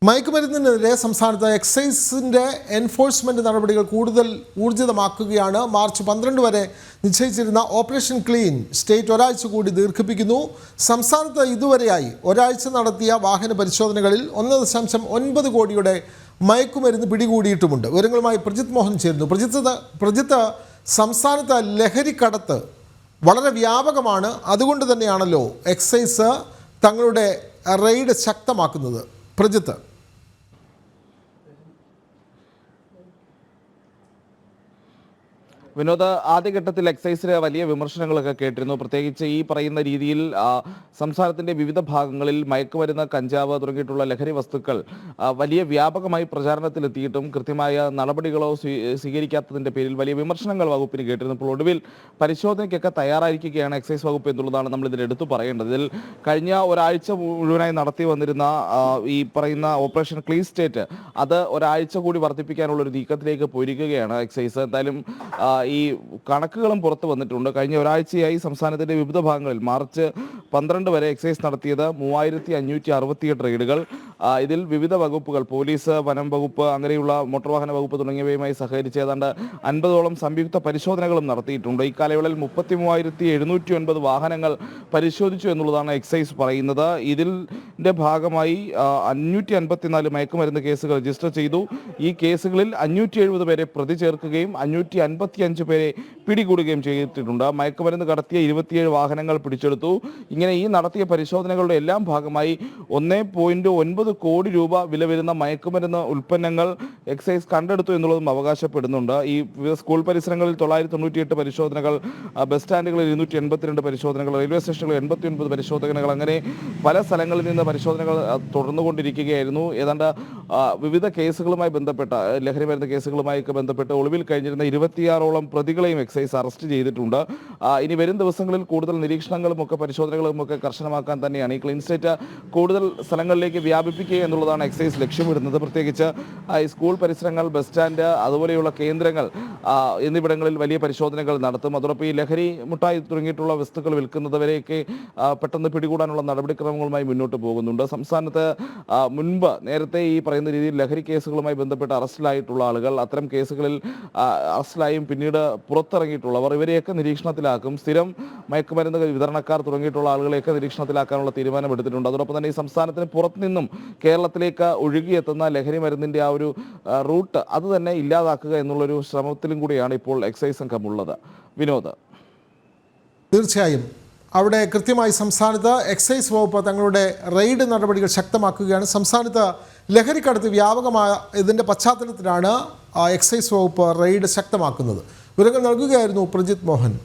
മയക്കുമരുന്നിനെതിരെ സംസ്ഥാനത്ത് എക്സൈസിൻ്റെ എൻഫോഴ്സ്മെൻറ്റ് നടപടികൾ കൂടുതൽ ഊർജിതമാക്കുകയാണ്. മാർച്ച് 12 വരെ നിശ്ചയിച്ചിരുന്ന ഓപ്പറേഷൻ ക്ലീൻ സ്റ്റേറ്റ് ഒരാഴ്ച കൂടി ദീർഘിപ്പിക്കുന്നു. സംസ്ഥാനത്ത് ഇതുവരെയായി ഒരാഴ്ച നടത്തിയ വാഹന പരിശോധനകളിൽ 1.9 കോടിയുടെ മയക്കുമരുന്ന് പിടികൂടിയിട്ടുമുണ്ട്. വിവരങ്ങളുമായി പ്രജിത് മോഹൻ ചേരുന്നു. പ്രജിത്ത്, സംസ്ഥാനത്ത് ലഹരിക്കടത്ത് വളരെ വ്യാപകമാണ്. അതുകൊണ്ട് തന്നെയാണല്ലോ എക്സൈസ് തങ്ങളുടെ റെയ്ഡ് ശക്തമാക്കുന്നത്. പ്രജിത്ത്, വിനോദ്, ആദ്യഘട്ടത്തിൽ എക്സൈസിന് വലിയ വിമർശനങ്ങളൊക്കെ കേട്ടിരുന്നു. പ്രത്യേകിച്ച് ഈ പറയുന്ന രീതിയിൽ സംസ്ഥാനത്തിന്റെ വിവിധ ഭാഗങ്ങളിൽ മയക്കുമരുന്ന്, കഞ്ചാവ് തുടങ്ങിയിട്ടുള്ള ലഹരി വസ്തുക്കൾ വലിയ വ്യാപകമായി പ്രചാരണത്തിലെത്തിയിട്ടും കൃത്യമായ നടപടികളോ സ്വീകരിക്കാത്തതിന്റെ പേരിൽ വലിയ വിമർശനങ്ങൾ വകുപ്പിന് കേട്ടിരുന്നപ്പോൾ ഒടുവിൽ പരിശോധനയ്ക്കൊക്കെ തയ്യാറായിരിക്കുകയാണ് എക്സൈസ് വകുപ്പ് എന്നുള്ളതാണ് നമ്മൾ ഇതിൽ എടുത്തു പറയേണ്ടത്. ഇതിൽ കഴിഞ്ഞ ഒരാഴ്ച മുഴുവനായി നടത്തി വന്നിരുന്ന ഈ പറയുന്ന ഓപ്പറേഷൻ ക്ലീൻ സ്റ്റേറ്റ് അത് ഒരാഴ്ച കൂടി വർദ്ധിപ്പിക്കാനുള്ള ഒരു നീക്കത്തിലേക്ക് പോയിരിക്കുകയാണ് എക്സൈസ്. എന്തായാലും ഈ കണക്കുകളും പുറത്തു വന്നിട്ടുണ്ട്. കഴിഞ്ഞ ഒരാഴ്ചയായി സംസ്ഥാനത്തിന്റെ വിവിധ ഭാഗങ്ങളിൽ മാർച്ച് 12 വരെ എക്സൈസ് നടത്തിയത് 3568 റെയ്ഡുകൾ. ഇതിൽ വിവിധ വകുപ്പുകൾ, പോലീസ്, വനം വകുപ്പ്, അങ്ങനെയുള്ള മോട്ടോർ വാഹന വകുപ്പ് തുടങ്ങിയവയുമായി സഹകരിച്ച് ഏതാണ്ട് 50ഓളം സംയുക്ത പരിശോധനകളും നടത്തിയിട്ടുണ്ട്. ഈ കാലയളവിൽ 33,709 വാഹനങ്ങൾ പരിശോധിച്ചു എന്നുള്ളതാണ് എക്സൈസ് പറയുന്നത്. ഇതിന്റെ ഭാഗമായി 554 മയക്കുമരുന്ന് കേസുകൾ രജിസ്റ്റർ ചെയ്തു. ഈ കേസുകളിൽ 570 പേരെ പ്രതി ചേർക്കുകയും 555 പേരെ പിടികൂടുകയും ചെയ്തിട്ടുണ്ട്. മയക്കുമരുന്ന് കടത്തിയ 27 വാഹനങ്ങൾ പിടിച്ചെടുത്തു. ഇങ്ങനെ ഈ നടത്തിയ പരിശോധനകളുടെ എല്ലാം ഭാഗമായി 1.9 കോടി രൂപ വില വരുന്ന മയക്കുമരുന്ന് ഉൽപ്പന്നങ്ങൾ എക്സൈസ് കണ്ടെടുത്തു എന്നുള്ളതും അവകാശപ്പെടുന്നുണ്ട്. ഈ സ്കൂൾ പരിസരങ്ങളിൽ 998 പരിശോധനകൾ, ബസ് സ്റ്റാൻഡുകളിൽ 282 പരിശോധനകൾ, റെയിൽവേ സ്റ്റേഷനുകളിൽ 89 പരിശോധനകൾ, അങ്ങനെ പല സ്ഥലങ്ങളിൽ നിന്ന് പരിശോധനകൾ തുടർന്നുകൊണ്ടിരിക്കുകയായിരുന്നു. ഏതാണ്ട് വിവിധ കേസുകളുമായി ബന്ധപ്പെട്ട ലഹരി മരുന്ന് കേസുകളുമായി ബന്ധപ്പെട്ട് ഒളിവിൽ കഴിഞ്ഞിരുന്ന 26ഓളം പ്രതികളെയും എക്സൈസ് അറസ്റ്റ് ചെയ്തിട്ടുണ്ട്. ഇനി വരും ദിവസങ്ങളിൽ കൂടുതൽ നിരീക്ഷണങ്ങളും ഒക്കെ പരിശോധനകളും ഒക്കെ കർശനമാക്കാൻ തന്നെയാണ് ഈ ക്ലീൻ സ്റ്റേറ്റ് കൂടുതൽ സ്ഥലങ്ങളിലേക്ക് വ്യാപിപ്പിക്കുക എന്നുള്ളതാണ് എക്സൈസ് ലക്ഷ്യമിടുന്നത്. പ്രത്യേകിച്ച് ഈ സ്കൂൾ പരിസരങ്ങൾ, ബസ് സ്റ്റാൻഡ്, അതുപോലെയുള്ള കേന്ദ്രങ്ങൾ എന്നിവിടങ്ങളിൽ വലിയ പരിശോധനകൾ നടത്തും. അതോടൊപ്പം ഈ ലഹരി മുട്ടായി തുടങ്ങിയിട്ടുള്ള വസ്തുക്കൾ വിൽക്കുന്നവരെയൊക്കെ പെട്ടെന്ന് പിടികൂടാനുള്ള നടപടിക്രമങ്ങളുമായി മുന്നോട്ട് പോകുന്നുണ്ട്. സംസ്ഥാനത്ത് മുൻപ് നേരത്തെ ഈ പറയുന്ന രീതിയിൽ ലഹരി കേസുകളുമായി ബന്ധപ്പെട്ട് അറസ്റ്റിലായിട്ടുള്ള ആളുകൾ, അത്തരം കേസുകളിൽ അറസ്റ്റിലായും പിന്നീട് പുറത്തിറങ്ങിയിട്ടുള്ളവർ, ഇവരെയൊക്കെ നിരീക്ഷണത്തിലാക്കും. സ്ഥിരം മയക്കുമരുന്ന് വിതരണക്കാർ തുടങ്ങിയിട്ടുള്ള ആളുകളെയൊക്കെ നിരീക്ഷണത്തിലാക്കാനുള്ള തീരുമാനമെടുത്തിട്ടുണ്ട്. അതോടൊപ്പം തന്നെ ഈ സംസ്ഥാനത്തിന് പുറത്തുനിന്നും കേരളത്തിലേക്ക് ഒഴുകിയെത്തുന്ന ലഹരി മരുന്നിൻ്റെ ആ ഒരു റൂട്ട് അത് തന്നെ ഇല്ലാതാക്കുക എന്നുള്ളൊരു ശ്രമത്തിലും കൂടിയാണ് ഇപ്പോൾ എക്സൈസ് സംഘമുള്ളത്. വിനോദ്, തീർച്ചയായും അവിടെ കൃത്യമായി സംസ്ഥാനത്ത് എക്സൈസ് വകുപ്പ് തങ്ങളുടെ റെയ്ഡ് നടപടികൾ ശക്തമാക്കുകയാണ്. സംസ്ഥാനത്ത് ലഹരിക്കടത്ത് വ്യാപകമായ ഇതിൻ്റെ പശ്ചാത്തലത്തിലാണ് എക്സൈസ് വകുപ്പ് റെയ്ഡ് ശക്തമാക്കുന്നത്. വിവരങ്ങൾ നൽകുകയായിരുന്നു പ്രജിത് മോഹൻ.